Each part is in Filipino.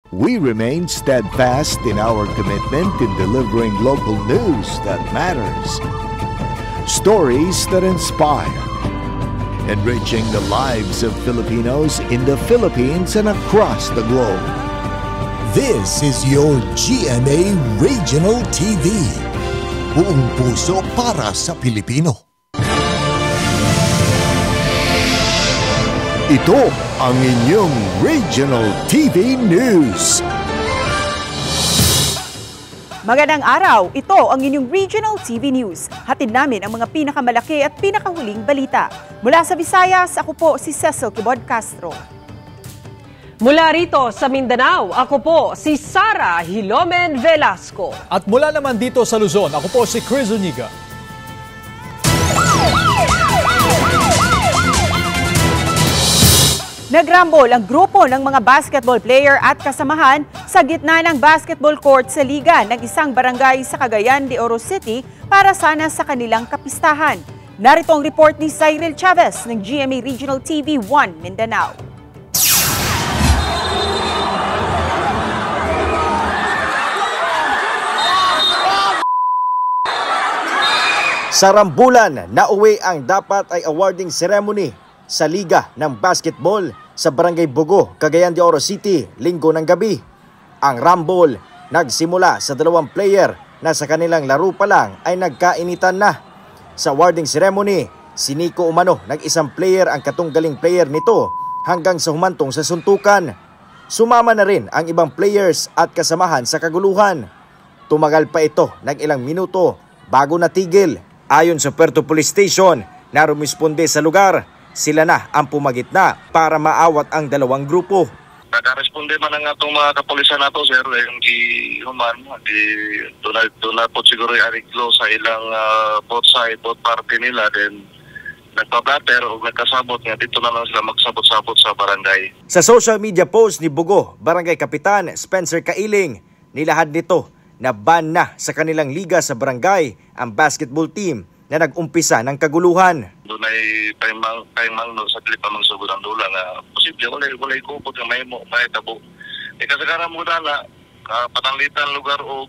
We remain steadfast in our commitment in delivering local news that matters. Stories that inspire. Enriching the lives of Filipinos in the Philippines and across the globe. This is your GMA Regional TV. Buong puso para sa Pilipino. Ito ang inyong Regional TV News. Magandang araw, ito ang inyong Regional TV News. Hatid namin ang mga pinakamalaki at pinakahuling balita. Mula sa Visayas, ako po si Cecil Kibod Castro. Mula rito sa Mindanao, ako po si Sara Hilomen Velasco. At mula naman dito sa Luzon, ako po si Chris Zuniga. Nagrambol ang grupo ng mga basketball player at kasamahan sa gitna ng basketball court sa liga ng isang barangay sa Cagayan de Oro City para sana sa kanilang kapistahan. Narito ang report ni Cyril Chavez ng GMA Regional TV 1 Mindanao. Sa rambulan, nauwi ang dapat ay awarding ceremony sa Liga ng Basketball sa Barangay Bugo, Cagayan de Oro City, linggo ng gabi. Ang rumble nagsimula sa dalawang player na sa kanilang laro pa lang ay nagkainitan na. Sa awarding ceremony, siniko umano ng isang player ang katunggaling player nito hanggang sa humantong sa suntukan. Sumama na rin ang ibang players at kasamahan sa kaguluhan. Tumagal pa ito ng ilang minuto bago natigil. Ayon sa Puerto Police Station na rumisponde sa lugar, sila na ang pumagitna para maawat ang dalawang grupo. Nakaresponde man ang atong mga kapulisan nato, sir, yung di human, doon po siguro ariglo sa ilang both side, both party nila, then nagpa-blatter o nagkasabot nga, dito na lang sila magsabot-sabot sa barangay. Sa social media post ni Bugo, Barangay Kapitan Spencer Kailing, nilahad nito na ban na sa kanilang liga sa barangay ang basketball team na nag-umpisa ng kaguluhan. Doon ay paimang no, sa klipa mang sugod ang dula nga posible walay kupot nga may tabo. Kasagaran mo na patanglitan lugar o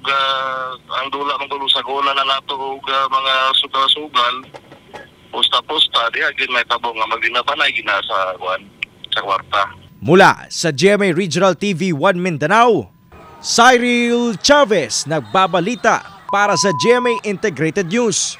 ang dula manggulo sa gola na nato o mga sugal-sugal posta-posta di agin may tabo nga magdinabanay gina sa kwarta. Mula sa GMA Regional TV 1 Mindanao, Cyril Chavez nagbabalita para sa GMA Integrated News.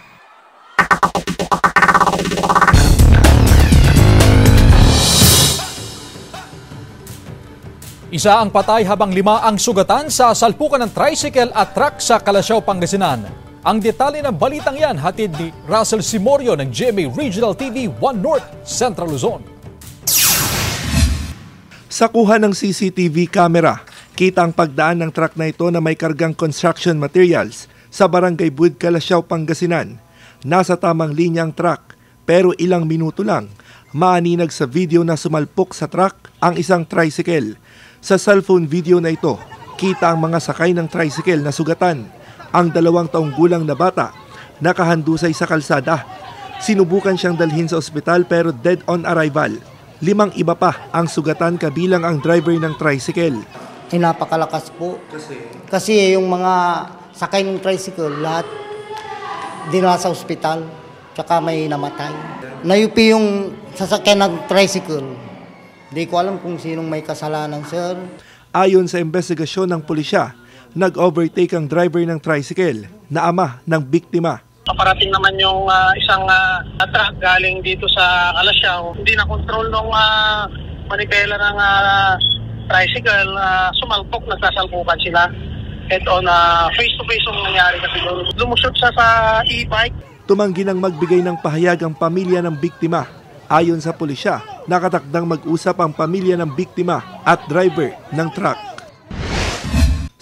Isa ang patay habang 5 ang sugatan sa salpukan ng tricycle at truck sa Calasiao, Pangasinan. Ang detalye ng balitang yan hatid ni Russell Simorio ng GMA Regional TV 1 North, Central Luzon. Sa kuha ng CCTV camera, kita ang pagdaan ng truck na ito na may kargang construction materials sa Barangay Bud, Calasiao, Pangasinan. Nasa tamang linyang truck pero ilang minuto lang maaninag sa video na sumalpok sa truck ang isang tricycle. Sa cellphone video na ito, kita ang mga sakay ng tricycle na sugatan. Ang 2 taong gulang na bata nakahandusay sa kalsada. Sinubukan siyang dalhin sa ospital pero dead on arrival. 5 iba pa ang sugatan kabilang ang driver ng tricycle. Ay napakalakas po. Kasi yung mga sakay ng tricycle lahat dinala sa ospital, tsaka may namatay. Nayupi yung sasakyan ng tricycle. Di ko alam kung sinong may kasalanan, sir. Ayon sa investigasyon ng pulisya, nag-overtake ang driver ng tricycle na ama ng biktima. Paparating naman yung isang truck galing dito sa Calasiao. Hindi na control ng manipela ng tricycle. Sumalpok, nagsasalpukan sila. Head on, face-to-face ang nangyari kasi lumusot siya sa e-bike. Tumanggi nang magbigay ng pahayag ang pamilya ng biktima. Ayon sa pulisya, nakatakdang mag-usap ang pamilya ng biktima at driver ng truck.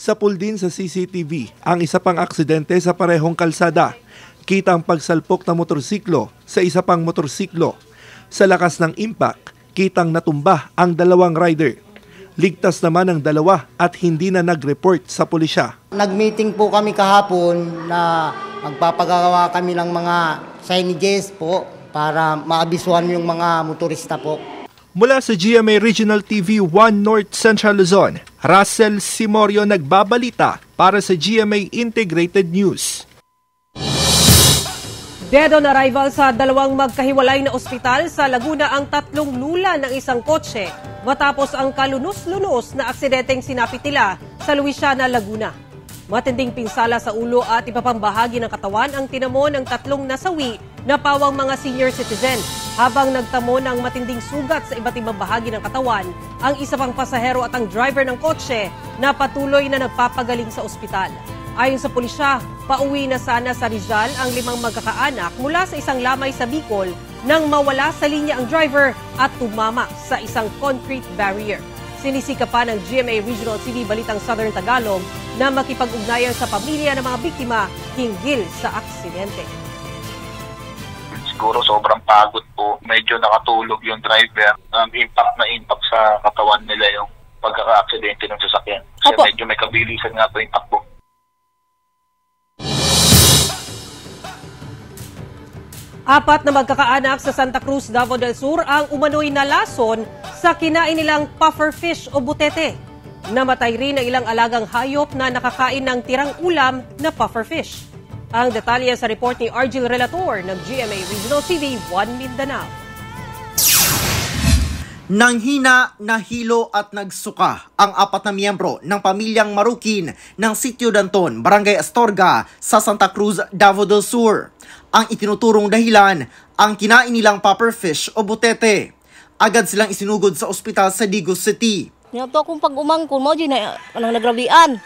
Sa pool din sa CCTV, ang isa pang aksidente sa parehong kalsada. Kita ang pagsalpok ng motorsiklo sa isa pang motorsiklo. Sa lakas ng impact, kitang natumba ang 2 rider. Ligtas naman ang 2 at hindi na nag-report sa pulisya. Nag-meeting po kami kahapon na magpapagawa kami ng mga signages po para maabisuhan yung mga motorista po. Mula sa GMA Regional TV 1 North Central Luzon, Russell Simorio nagbabalita para sa GMA Integrated News. Dead on arrival sa dalawang magkahiwalay na ospital sa Laguna ang 3 lula ng isang kotse matapos ang kalunos-lunos na aksidenteng sinapit nila sa Luisiana, Laguna. Matinding pinsala sa ulo at iba pang bahagi ng katawan ang tinamo ng 3 nasawi na pawang mga senior citizen. Habang nagtamo ng matinding sugat sa iba't ibang bahagi ng katawan, ang isa pang pasahero at ang driver ng kotse na patuloy na nagpapagaling sa ospital. Ayon sa pulisya, pauwi na sana sa Rizal ang 5 magkakaanak mula sa isang lamay sa Bicol nang mawala sa linya ang driver at tumama sa isang concrete barrier. Sinisika pa ng GMA Regional TV Balitang Southern Tagalog na makipag-ugnayan sa pamilya ng mga biktima hinggil sa aksidente. Siguro sobrang pagod po. Medyo nakatulog yung driver. Impact sa katawan nila yung pagkaka-aksidente ng sasakyan. Kasi medyo may kabilisan nga po yung takbo. Apat na magkakaanak sa Santa Cruz, Davao del Sur ang umano'y nalason sa kinain nilang pufferfish o butete. Namatay rin ang ilang alagang hayop na nakakain ng tirang ulam na pufferfish. Ang detalye sa report ni Argel Relator ng GMA Regional TV 1 Mindanao. Nanghina, nahilo at nagsuka ang 4 na miyembro ng pamilyang Marukin ng Sitio Danton, Barangay Astorga sa Santa Cruz, Davao del Sur. Ang itinuturong dahilan, ang kinain nilang pufferfish o butete. Agad silang isinugod sa ospital sa Digos City. Niyato akong pag-umangkon mo, di na kanang nagrabian.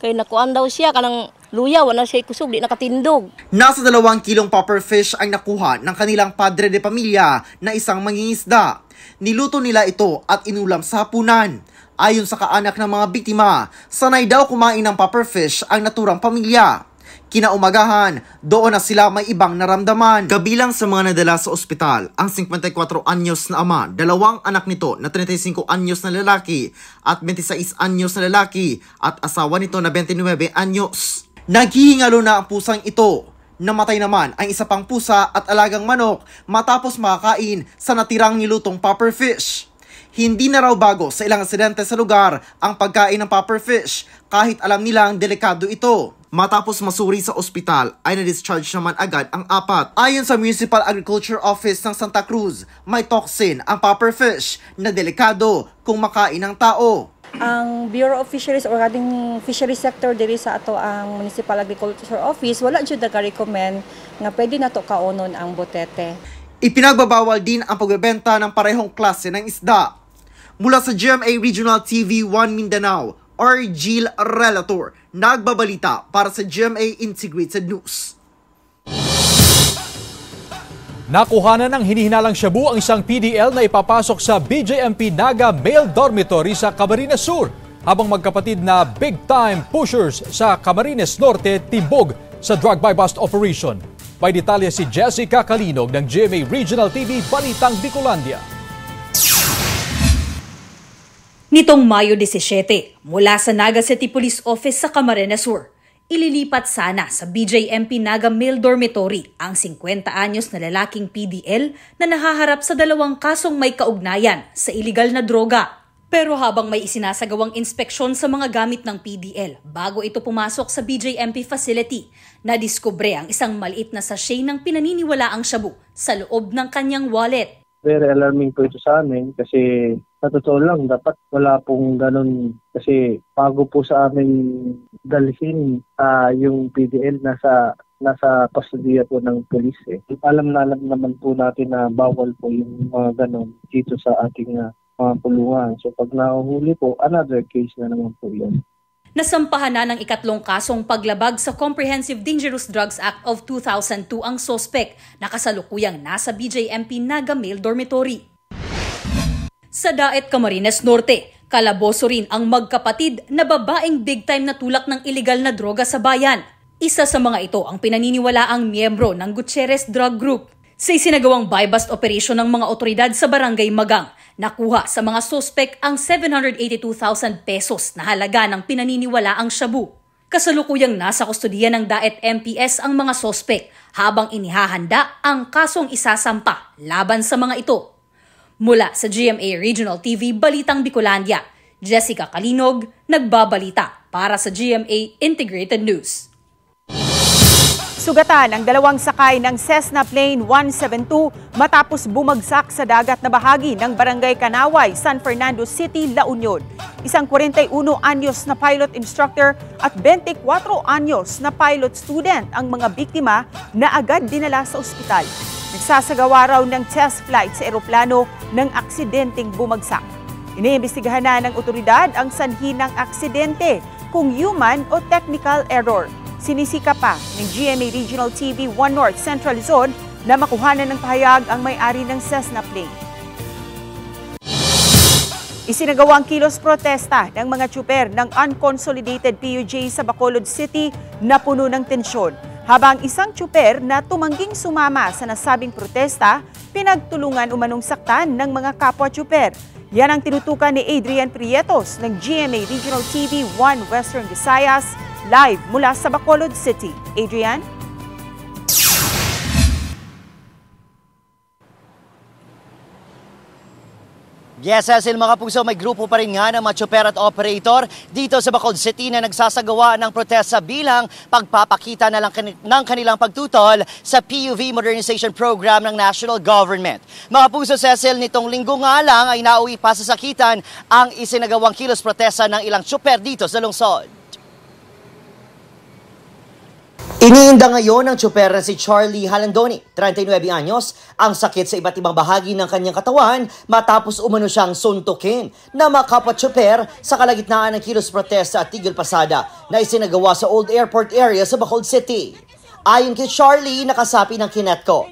Kaya nakuan daw siya, kanang luya, wala siya ikusog, di nakatindog. Nasa 2 kilong pufferfish ang nakuha ng kanilang padre de pamilya na isang mangingisda. Niluto nila ito at inulam sa hapunan. Ayon sa kaanak ng mga biktima, sanay daw kumain ng pufferfish ang naturang pamilya. Kinaumagahan, doon na sila may ibang naramdaman. Kabilang sa mga nadala sa ospital, ang 54 anyos na ama, 2 anak nito na 35 anyos na lalaki at 26 anyos na lalaki at asawa nito na 29 anyos. Naghihingalo na ang pusang ito. Namatay naman ang isa pang pusa at alagang manok matapos makakain sa natirang nilutong pufferfish. Hindi na raw bago sa ilang aksidente sa lugar ang pagkain ng pufferfish kahit alam nilang delikado ito. Matapos masuri sa ospital ay na-discharge naman agad ang 4. Ayon sa Municipal Agriculture Office ng Santa Cruz, may toxin ang pufferfish na delikado kung makain ng tao. Ang Bureau of Fisheries or ating fishery sector diri sa ato ang Municipal Agriculture Office wala jud nag-recommend nga pwede nato kaunon ang butete. Ipinagbabawal din ang pagbebenta ng parehong klase ng isda. Mula sa GMA Regional TV 1 Mindanao, Argel Relator, nagbabalita para sa GMA Integrated News. Nakuhanan ng hinihinalang shabu ang isang PDL na ipapasok sa BJMP Naga Male Dormitory sa Camarines Sur, habang magkapatid na big-time pushers sa Camarines Norte timbog sa drug buy-bust operation. May detalye si Jessica Kalinog ng GMA Regional TV Balitang Bicolandia. Nitong Mayo 17, mula sa Naga City Police Office sa Camarines Sur, ililipat sana sa BJMP Naga Male Dormitory ang 50 anyos na lalaking PDL na nahaharap sa 2 kasong may kaugnayan sa iligal na droga. Pero habang may isinasagawang inspeksyon sa mga gamit ng PDL bago ito pumasok sa BJMP facility, nadiskubre ang isang maliit na sachet ng pinaniniwalaang shabu sa loob ng kanyang wallet. Very alarming po ito sa amin kasi sa totoo lang dapat wala pong ganun kasi bago po sa amin dalhin yung PDL nasa kustodiya po ng pulis. Alam naman po natin na bawal po yung mga ganun dito sa ating mga pulungan. So pag nahuhuli po, another case na naman po yun. Nasampahan na ng 2 kasong paglabag sa Comprehensive Dangerous Drugs Act of 2002 ang sospek na kasalukuyang nasa BJMP Naga Male Dormitory. Sa Daet, Camarines Norte, kalaboso rin ang magkapatid na babaeng big-time na tulak ng iligal na droga sa bayan. Isa sa mga ito ang pinaniniwalaang miyembro ng Gutierrez Drug Group. Sa isinagawang buy-bust operation ng mga otoridad sa Barangay Magang, nakuha sa mga sospek ang 782,000 pesos na halaga ng pinaniniwalaang shabu. Kasalukuyang nasa kustodiya ng Daet MPS ang mga sospek habang inihahanda ang kasong isasampa laban sa mga ito. Mula sa GMA Regional TV Balitang Bicolandia, Jessica Kalinog, nagbabalita para sa GMA Integrated News. Sugatan ang dalawang sakay ng Cessna Plane 172 matapos bumagsak sa dagat na bahagi ng Barangay Kanaway, San Fernando City, La Union. Isang 41 anyos na pilot instructor at 24 anyos na pilot student ang mga biktima na agad dinala sa ospital. Nagsasagawa raw ng test flight sa eroplano ng aksidenteng bumagsak. Iniimbestigahan na ng otoridad ang sanhi ng aksidente, kung human o technical error. Sinisika pa ng GMA Regional TV 1 North Central Zone na makuhanan ng pahayag ang may-ari ng Cessna plane. Isinagawang kilos protesta ng mga tsuper ng unconsolidated PUJ sa Bacolod City na puno ng tensyon. Habang isang tsuper na tumangging sumama sa nasabing protesta, pinagtulungan umanong saktan ng mga kapwa tsuper. Yan ang tinutukan ni Adrian Prietos ng GMA Regional TV 1 Western Visayas, live mula sa Bacolod City. Adrian? Yes, Cecil, mga puso, may grupo pa rin nga ng mga tsuper at operator dito sa Bacolod City na nagsasagawa ng protesta bilang pagpapakita na lang ng kanilang pagtutol sa PUV Modernization Program ng National Government. Mga puso, Cecil, nitong linggo nga lang ay nauwi pa sa sakitan ang isinagawang kilos protesta ng ilang tsuper dito sa lungsod. Iniinda ngayon ng tsuper na si Charlie Halandoni, 39 anyos, ang sakit sa iba't ibang bahagi ng kanyang katawan matapos umano siyang suntukin na mga kapwa-tsuper sa kalagitnaan ng kilos protesta at tigil pasada na isinagawa sa Old Airport area sa Bacolod City. Ayon kay Charlie, nakasapi ng kinetko.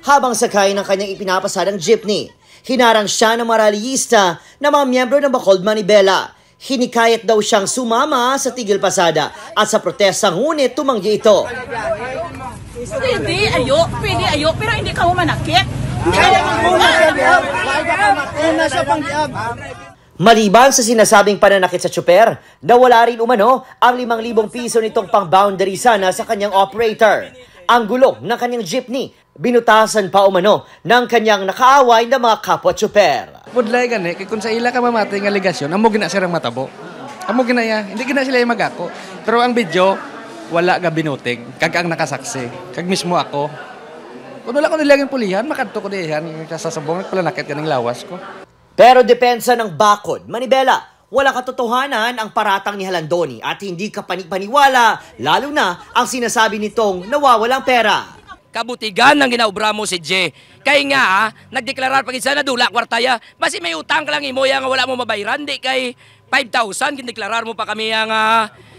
Habang sakay ng kanyang ipinapasadang jeepney, hinarang siya ng maraliyista na mga miyembro ng Bacolod Manibela. Hinikayat daw siyang sumama sa tigil pasada at sa protesta, ngunit tumanggi ito. Pwede ayo, pero hindi ka mo manakit. Maliban sa sinasabing pananakit sa tsuper, nawala rin umano ang 5,000 piso nitong pang-boundary sana sa kanyang operator. Ang gulong ng kanyang jeepney, binutasan pa umano ng kanyang nakaaway na mga kapwa-tsuper. Budlay gani, kay kung sa ila ka mamatay ng aligasyon, amo gina sirang matabo. Amo gina ya, hindi gina sila magako. Pero ang video, wala ga binutig, kag ang nakasaksi, kag mismo ako. Kung wala ko nilang pulihan, makadto ko diyan, kasasabong nagpalanakit kaning lawas ko. Pero depensa ng Bacod, Manibela, wala katotohanan ang paratang ni Halandoni at hindi ka panig-paniwala, lalo na ang sinasabi nitong nawawalang pera. Kabutigan ng ginaubra mo si J. Kay nga, nagdeklarar pag isa na dula kwartaya, basi may utang ka lang imo yang wala mo mabayran, di kay 5,000, kindeklarar mo pa kami yang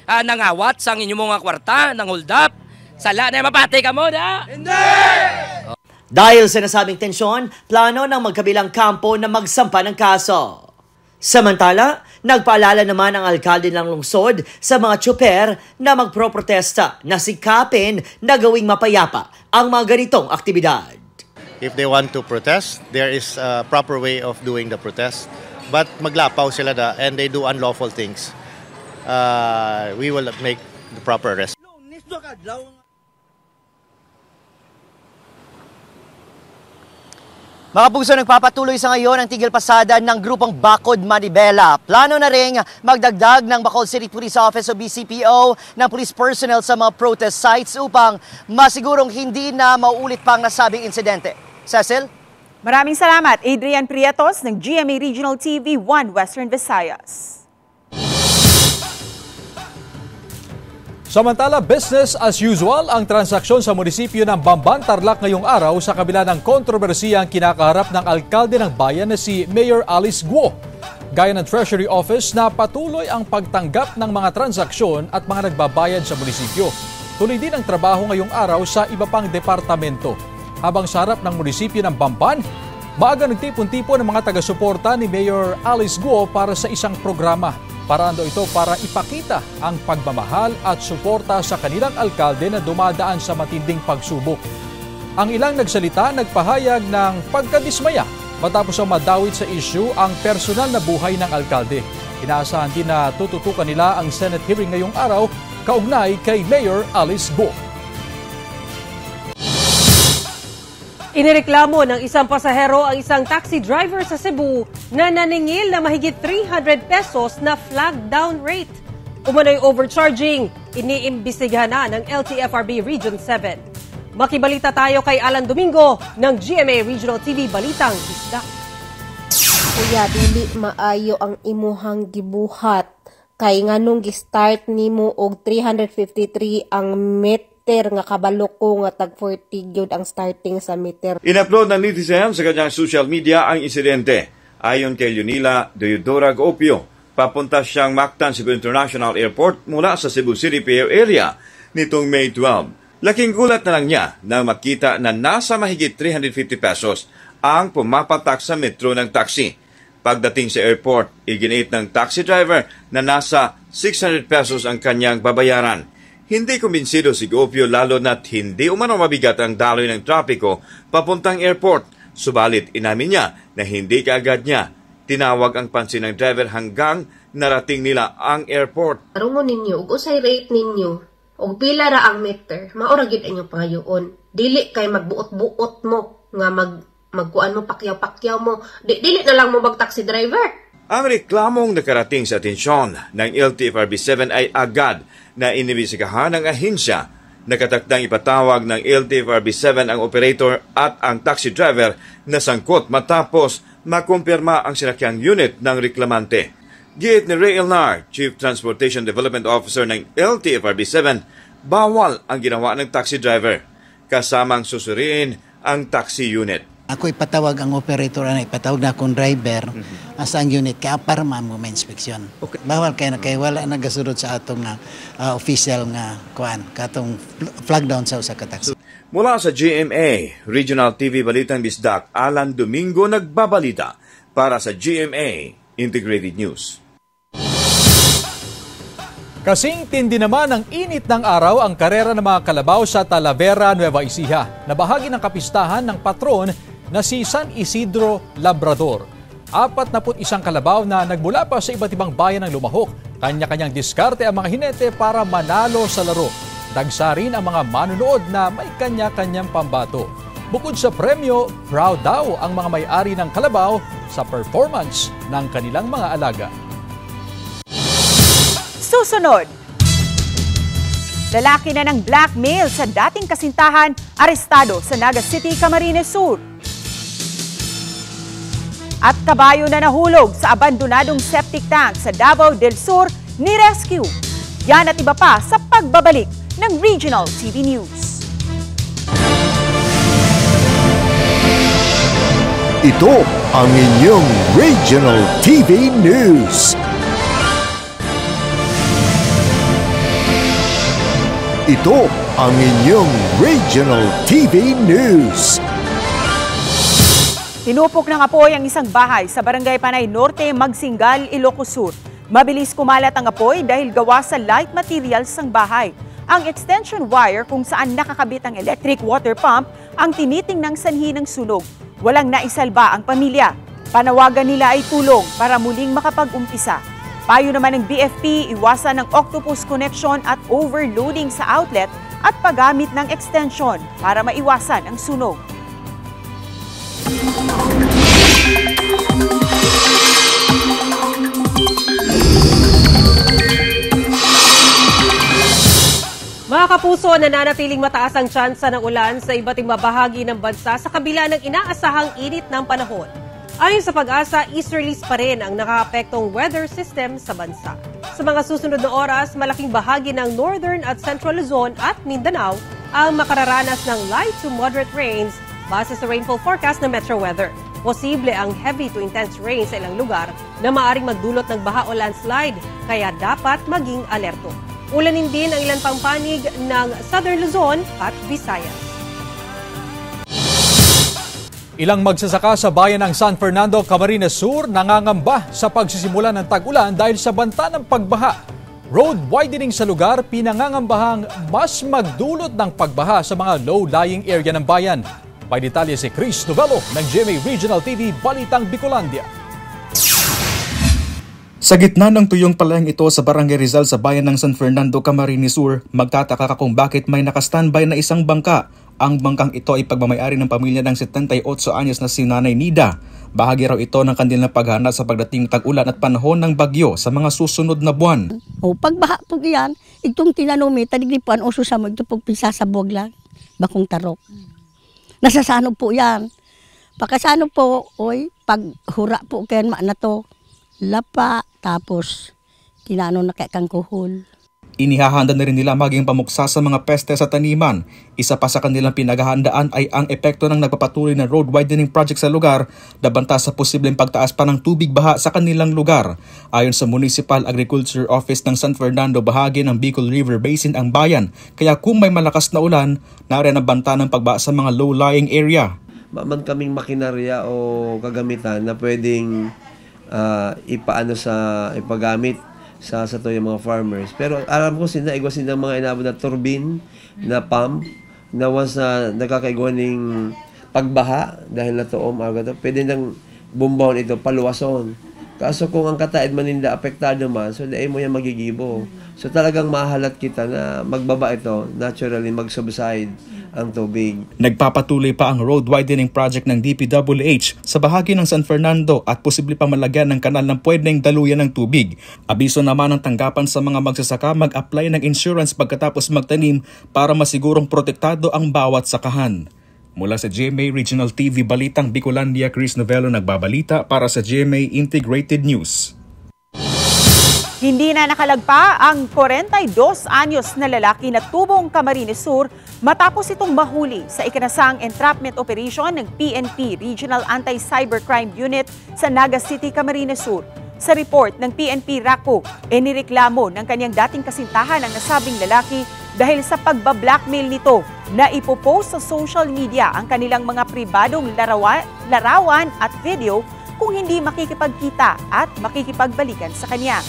nangawat sa inyo mga kwarta, ng hold up. Sala na mapatay ka mo, da? Hindi! Dahil sa nasabing tensyon, plano ng magkabilang kampo na magsampa ng kaso. Samantala, nagpaalala naman ang alkalde ng lungsod sa mga tsuper na magproprotesta na sikapin na gawing mapayapa ang mga ganitong aktibidad. If they want to protest, there is a proper way of doing the protest. But maglapaw sila and they do unlawful things. We will make the proper arrest. Mga puso, nagpapatuloy sa ngayon ang tigil pasada ng grupong Bacod Manibela. Plano na rin magdagdag ng Bacolod City Police Office o BCPO ng police personnel sa mga protest sites upang masigurong hindi na mauulit pang nasabing insidente. Cecil? Maraming salamat, Adrian Prietos ng GMA Regional TV 1 Western Visayas. Samantala, business as usual ang transaksyon sa munisipyo ng Bamban, Tarlac ngayong araw sa kabila ng kontrobersiyang kinakaharap ng alkalde ng bayan na si Mayor Alice Guo. Gaya ng Treasury Office na patuloy ang pagtanggap ng mga transaksyon at mga nagbabayad sa munisipyo. Tuloy din ang trabaho ngayong araw sa iba pang departamento. Habang sa harap ng munisipyo ng Bamban, maaga nagtipon-tipon ng mga taga-suporta ni Mayor Alice Guo para sa isang programa. Paraan daw ito para ipakita ang pagmamahal at suporta sa kanilang alkalde na dumadaan sa matinding pagsubok. Ang ilang nagsalita nagpahayag ng pagkadismaya matapos ang madawit sa issue ang personal na buhay ng alkalde. Inaasahan din na tututukan nila ang Senate hearing ngayong araw kaugnay kay Mayor Alice Guo. Inireklamo ng isang pasahero ang isang taxi driver sa Cebu na naningil na mahigit 300 pesos na flag down rate. Umano'y overcharging, iniimbestigahan na ng LTFRB Region 7. Makibalita tayo kay Alan Domingo ng GMA Regional TV Balitang Isda. Kuya, dili maayo ang imuhang gibuhat kay nganong gi-start nimo og 353 ang meter nga kabalo ko nga tag 40 gyud ang starting sa meter. In-upload ng netizen sa kanyang social media ang insidente. Ayon kay Leonila Deodora Gopio, papunta siyang Mactan Cebu International Airport mula sa Cebu City Pier area nitong May 12. Laking gulat na lang niya nang makita na nasa mahigit 350 pesos ang pumapatak sa metro ng taxi. Pagdating sa airport, iginiit ng taxi driver na nasa 600 pesos ang kanyang babayaran. Hindi kumbinsido si Gopio lalo na't hindi umano mabigat ang daloy ng trapiko papuntang airport. Subalit inamin niya na hindi kaagad niya tinawag ang pansin ng driver hanggang narating nila ang airport. Arungon ninyo, ug usay rate ninyo, ug pila ra ang meter, maura gyud ang inyong pangayoon. Dili kay magbuot-buot mo nga magkuan mo pakyaw-pakyaw mo. Dili na lang mo mag-taxi driver. Ang reklamong nakarating sa atensyon ng LTFRB 7 ay agad na inibisigahan ng ahensya. Nakatakdang ipatawag ng LTFRB 7 ang operator at ang taxi driver na sangkot matapos makumpirma ang sinakyang unit ng reklamante. Giit ni Ray Elnar, Chief Transportation Development Officer ng LTFRB 7, bawal ang ginawa ng taxi driver, kasamang susuriin ang taxi unit. Ako ipatawag ang operator na ipatawag na akong driver sa ang unit kaya para mo ma-inspeksyon. Okay. Bawal kay wala nagasunod sa atong official nga kuan katong flag down sa usa ka taxi. Mula sa GMA Regional TV Balitang Bisdak, Alan Domingo nagbabalita para sa GMA Integrated News. Kasing tindi naman ang init ng araw ang karera ng mga kalabaw sa Talavera, Nueva Ecija, na bahagi ng kapistahan ng patron na si San Isidro Labrador. 41 kalabaw na nagmula pa sa iba't ibang bayan ng Lumahok. Kanya-kanyang diskarte ang mga hinete para manalo sa laro. Dagsa rin ang mga manunood na may kanya-kanyang pambato. Bukod sa premyo, proud daw ang mga may-ari ng kalabaw sa performance ng kanilang mga alaga. Susunod, lalaki na ng blackmail sa dating kasintahan, arestado sa Naga City, Camarines Sur. At kabayo na nahulog sa abandonadong septic tank sa Davao del Sur ni Rescue. Yan at iba pa sa pagbabalik ng Regional TV News. Ito ang inyong Regional TV News. Ito ang inyong Regional TV News. Tinupok ng apoy ang isang bahay sa Barangay Panay Norte, Magsingal, Ilocos Sur. Mabilis kumalat ang apoy dahil gawa sa light materials ang bahay. Ang extension wire kung saan nakakabit ang electric water pump ang tinitingnang sanhi ng sunog. Walang naisalba ang pamilya. Panawagan nila ay tulong para muling makapag-umpisa. Payo naman ng BFP, iwasan ng octopus connection at overloading sa outlet at paggamit ng extension para maiwasan ang sunog. Mga kapuso, nananatiling mataas ang tsansa ng ulan sa iba't ibang bahagi ng bansa sa kabila ng inaasahang init ng panahon. Ayon sa Pag-asa, easterlies pa rin ang nakaapektong weather system sa bansa. Sa mga susunod na oras, malaking bahagi ng Northern at Central Luzon at Mindanao ang makararanas ng light to moderate rains base sa rainfall forecast ng Metro Weather. Posible ang heavy to intense rain sa ilang lugar na maaring magdulot ng baha o landslide, kaya dapat maging alerto. Ulanin din ang ilan pang panig ng Southern Luzon at Visayas. Ilang magsasaka sa bayan ng San Fernando, Camarines Sur nangangamba sa pagsisimula ng tag-ulan dahil sa banta ng pagbaha. Road widening sa lugar pinangangambahang mas magdulot ng pagbaha sa mga low-lying area ng bayan. May detalye si Chris Novelo ng GMA Regional TV Balitang Bicolandia. Sa gitna ng tuyong palayang ito sa Barangay Rizal sa bayan ng San Fernando, Camarines Sur, magtataka ka kung bakit may nakastandby na isang bangka Ang bangkang ito ay pagmamayari ng pamilya ng 78 anyos na si Nanay Nida. Bahagi raw ito ng kanilang paghahanda sa pagdating tag-ulan at panahon ng bagyo sa mga susunod na buwan. O pagbaha po yan, itong tinanomi, tadignipuan, uso sa mo, ito po pisasabog lang, bakong tarok. Nasasano po yan. Pagkasano po, pag hura po kayan na to, lapa, tapos kinano na kay kang kuhol. Inihahanda na rin nila maging pamuksa sa mga peste sa taniman. Isa pa sa kanilang pinaghahandaan ay ang epekto ng nagpapatuloy na road widening project sa lugar na banta sa posibleng pagtaas pa ng tubig baha sa kanilang lugar. Ayon sa Municipal Agriculture Office ng San Fernando, bahagi ng Bicol River Basin ang bayan. Kaya kung may malakas na ulan, nariyan ang banta ng pagbaha sa mga low-lying area. Man kaming makinarya o kagamitan na pwedeng ipagamit sa to yung mga farmers. Pero alam ko igwasin ng mga inabot na turbine, na pump, na once na nagkakaigwa ng pagbaha dahil na tuom, pwede nang bumbawon ito, paluwason. Kaso kung ang kataid maninda apektado man, so dahil mo yan magigibo. So talagang mahalat kita na magbaba ito, naturally mag-subside ang tubig. Nagpapatuloy pa ang road widening project ng DPWH sa bahagi ng San Fernando at posible pa malagyan ng kanal ng pwedeng daluyan ng tubig. Abiso naman ang tanggapan sa mga magsasaka mag-apply ng insurance pagkatapos magtanim para masigurong protektado ang bawat sakahan. Mula sa GMA Regional TV Balitang Bicolandia, Chris Novello nagbabalita para sa GMA Integrated News. Hindi na nakalagpa ang 42 anyos na lalaki na tubong Camarines Sur matapos itong mahuli sa ikinasang entrapment operation ng PNP Regional Anti-Cybercrime Unit sa Naga City, Camarines Sur. Sa report ng PNP RACO, inireklamo ng kanyang dating kasintahan ang nasabing lalaki dahil sa pagbablackmail nito na ipopost sa social media ang kanilang mga pribadong larawan at video kung hindi makikipagkita at makikipagbalikan sa kanya.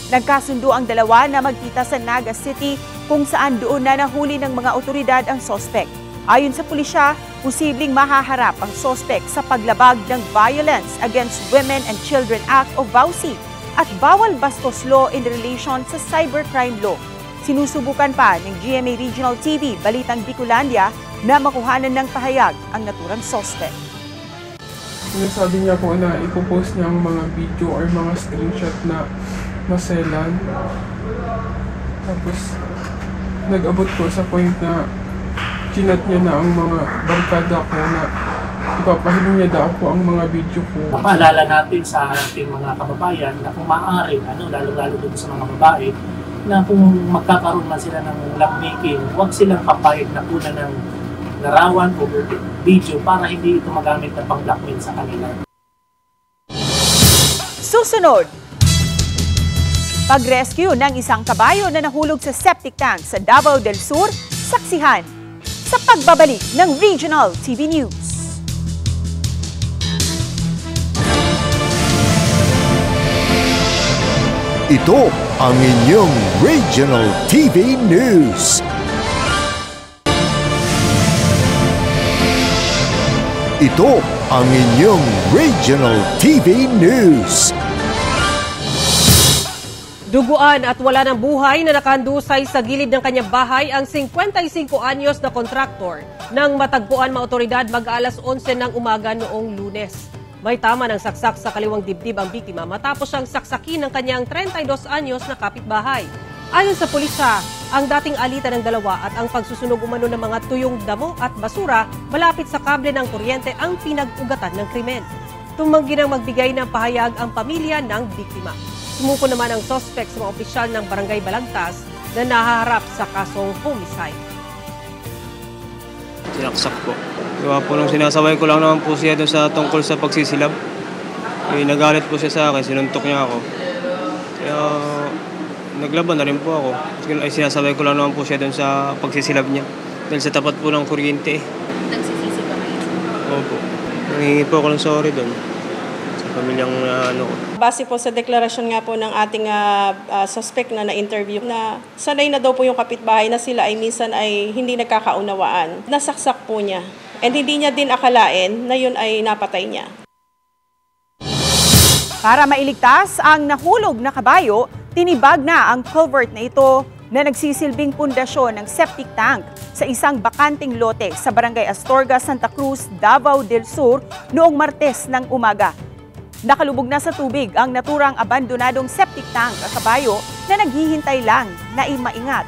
Nagkasundo ang dalawa na magkita sa Naga City kung saan doon na nahuli ng mga otoridad ang sospek. Ayon sa pulisya, posibleng mahaharap ang sospek sa paglabag ng Violence Against Women and Children Act o VAUCI at bawal bastos law in relation sa cybercrime law. Sinusubukan pa ng GMA Regional TV Balitang Bicolandia na makuhanan ng pahayag ang naturang sospek. Sinasabi niya po na ipopost niya ang mga video or mga screenshot na maselan. Tapos nag-abot ko sa point na chinat niya na ang mga barkada ko na ipapahilong niya daw po ang mga video ko. Paalala natin sa ating mga kababayan na kung maaari, lalo-lalo dito sa mga babae, na kung magkakaroon man sila ng lovemaking, huwag silang papayag na kuna ng larawan o video para hindi ito magamit na pang-blackmail sa kanila. Susunod, pag-rescue ng isang kabayo na nahulog sa septic tank sa Davao del Sur, saksihan sa pagbabalik ng Regional TV News. Ito ang inyong Regional TV News. Ito ang inyong Regional TV News. Duguan at wala ng buhay na nakahandusay sa gilid ng kanyang bahay ang 55 anyos na kontraktor nang matagpuan mga otoridad mag-alas 11 ng umaga noong Lunes. May tama ng saksak sa kaliwang dibdib ang biktima matapos siyang saksakin ng kanyang 32 anyos na kapitbahay. Ayon sa pulisya, ang dating alitan ng dalawa at ang pagsusunog umano ng mga tuyong damo at basura malapit sa kable ng kuryente ang pinag-ugatan ng krimen. Tumanggi nang magbigay ng pahayag ang pamilya ng biktima. Sumuko naman ang suspect sa mga opisyal ng Barangay Balagtas na nahaharap sa kasong homicide. Sinaksak po. Diba po nung sinasaway ko lang naman po siya doon sa tungkol sa pagsisilab. Nagalit po siya sa akin, sinuntok niya ako. Kaya naglaban na rin po ako. Ay sinasaway ko lang naman po siya doon sa pagsisilab niya. Dahil sa tapat po ng kuryente. Nagsisisi ka ngayon? Opo. Nangingi po ako ng sorry doon. Pamilyang Base po sa deklarasyon nga po ng ating suspect na na-interview na sanay na daw po yung kapitbahay na sila ay minsan ay hindi nagkakaunawaan. Nasaksak po niya. And hindi niya din akalain na yun ay napatay niya. Para mailigtas ang nahulog na kabayo, tinibag na ang culvert na ito na nagsisilbing pundasyon ng septic tank sa isang bakanting lote sa Barangay Astorga, Santa Cruz, Davao del Sur noong Martes ng umaga. Nakalubog na sa tubig ang naturang abandonadong septic tank at kabayo na naghihintay lang na maingat.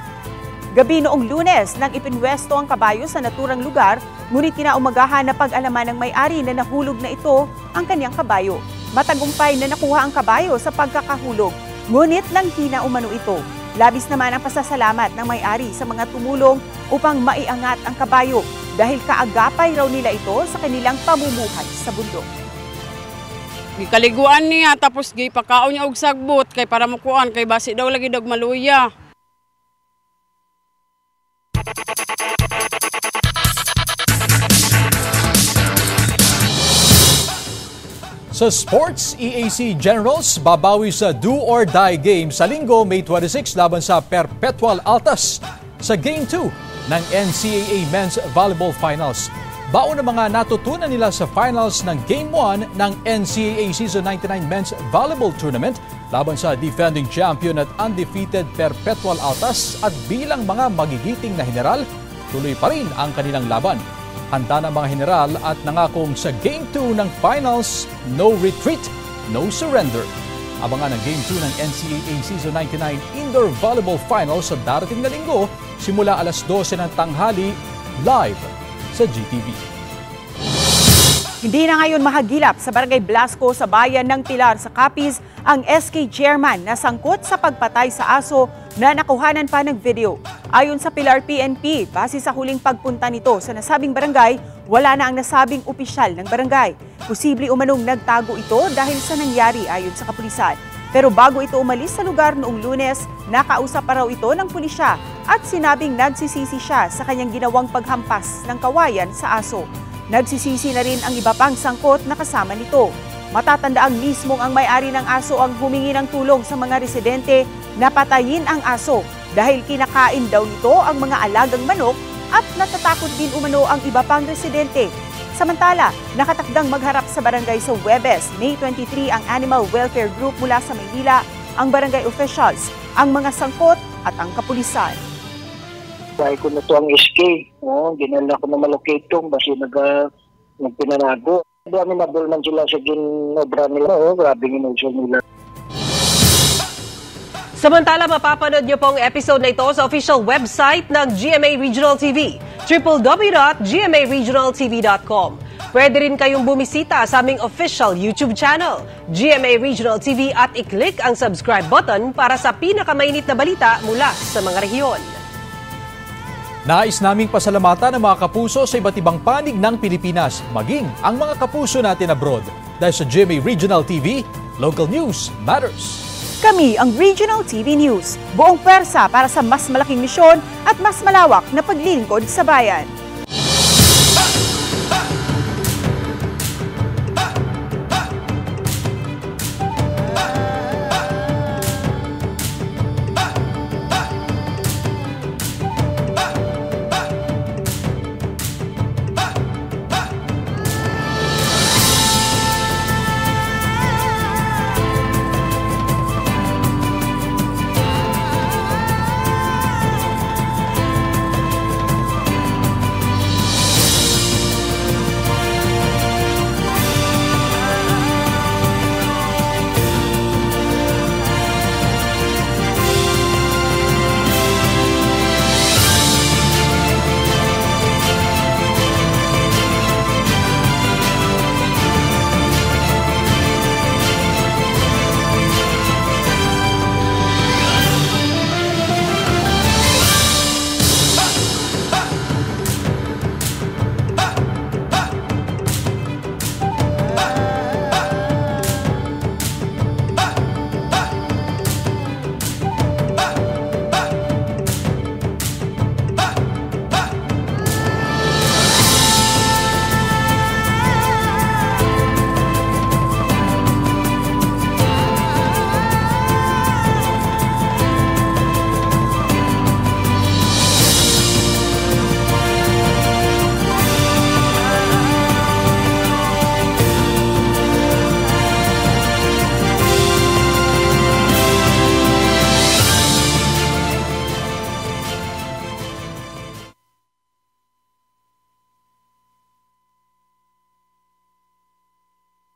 Gabi noong Lunes nang ipinwesto ang kabayo sa naturang lugar, ngunit kinaumagahan na pag-alaman ng may-ari na nahulog na ito ang kanyang kabayo. Matagumpay na nakuha ang kabayo sa pagkakahulog, ngunit nanghina umano ito. Labis naman ang pasasalamat ng may-ari sa mga tumulong upang maiangat ang kabayo dahil kaagapay raw nila ito sa kanilang pamumuhay sa bundok. Gikaliguan niya tapos gipakaon niya og sagbot kay para makuan kay basi daw lagi dag maluya. Sa sports, EAC Generals babawi sa do-or-die game sa Linggo, May 26 laban sa Perpetual Altas sa Game 2 ng NCAA Men's Volleyball Finals. Baon ang mga natutunan nila sa finals ng Game 1 ng NCAA Season 99 Men's Volleyball Tournament laban sa defending champion at undefeated Perpetual Altas at bilang mga magigiting na general, tuloy pa rin ang kanilang laban. Handa ng mga general at nangakong sa Game 2 ng Finals, no retreat, no surrender. Abangan ang Game 2 ng NCAA Season 99 Indoor Volleyball Finals sa darating na linggo simula alas 12 ng tanghali live sa GTV. Hindi na ngayon mahagilap sa Barangay Blasco sa bayan ng Pilar sa Capiz ang SK chairman na sangkot sa pagpatay sa aso na nakuhanan pa ng video. Ayon sa Pilar PNP, base sa huling pagpunta nito sa nasabing barangay, wala na ang nasabing opisyal ng barangay. Posible umanong nagtago ito dahil sa nangyari ayon sa kapulisan. Pero bago ito umalis sa lugar noong Lunes, nakausap pa raw ito ng pulisya at sinabing nagsisisi siya sa kanyang ginawang paghampas ng kawayan sa aso. Nagsisisi na rin ang iba pang sangkot na kasama nito. Matatandaang mismong ang may-ari ng aso ang humingi ng tulong sa mga residente na patayin ang aso dahil kinakain daw nito ang mga alagang manok at natatakot din umano ang iba pang residente. Samantala, nakatakdang magharap sa barangay sa Huwebes, May 23 ang Animal Welfare Group mula sa Maynila, ang barangay officials, ang mga sangkot at ang kapulisan. Dahil ko na ito ang SK, ginala ko na malocate itong basi nagpinanago. Dami na man sila sa ginobra nila, grabe ginusyo nila. Samantala, mapapanood niyo pong episode na ito sa official website ng GMA Regional TV, www.gmaregionaltv.com. Pwede rin kayong bumisita sa aming official YouTube channel, GMA Regional TV, at i-click ang subscribe button para sa pinakamainit na balita mula sa mga rehiyon. Nais naming pasalamatan ang mga kapuso sa iba't ibang panig ng Pilipinas, maging ang mga kapuso natin abroad. Dahil sa GMA Regional TV, local news matters. Kami ang Regional TV News, buong pwersa para sa mas malaking misyon at mas malawak na paglilingkod sa bayan.